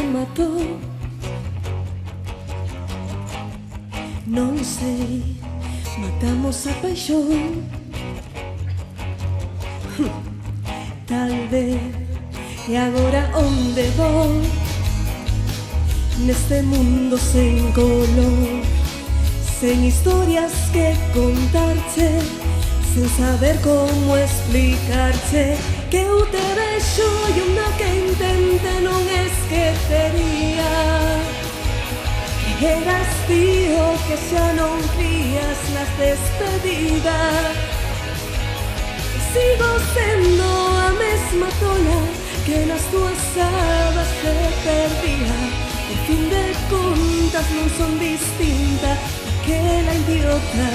matou. Non sei, matamos a paixón. Tal vez, e agora onde vou? Neste mundo sen color, sen historias que contarte, sen saber como explicarche, que eu te vexo e unha que intente non esquecería. Que eras tío que xa non crías nas despedidas. Sigo sendo a mesma tola que nas túas sábanas se perdía. Por fin de contas non son distinta daquela idiota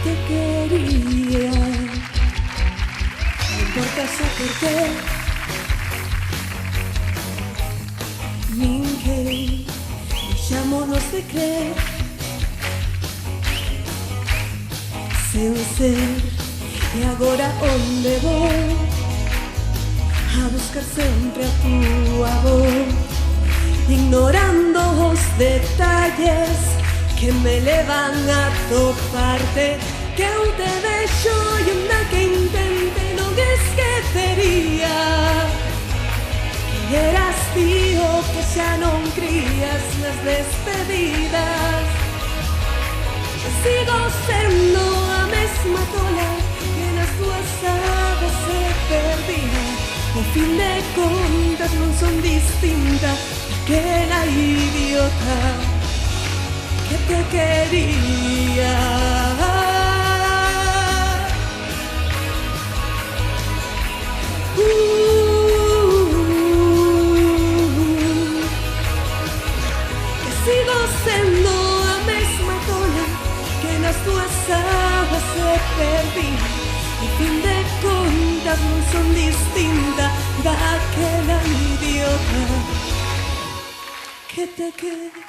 que te quería. Non importa xa por qué, nin que deixámonos de creer, sen ser. E agora onde vou? A buscar sempre a túa voz, ignorando os detalles que me levan a toparte. Que eu te vexo e unha que intente non esquecería. Que eras tío que xa non crías nas despedidas. Sigo sendo a mesma tola que nas túas sábanas se perdía. Ao fin de contas non son distinta daquela idiota que te quería. Que sigo sendo a mesma tola que nas túas sábanas se perdía. Ao fin de contas non son distinta daquela idiota que te quería.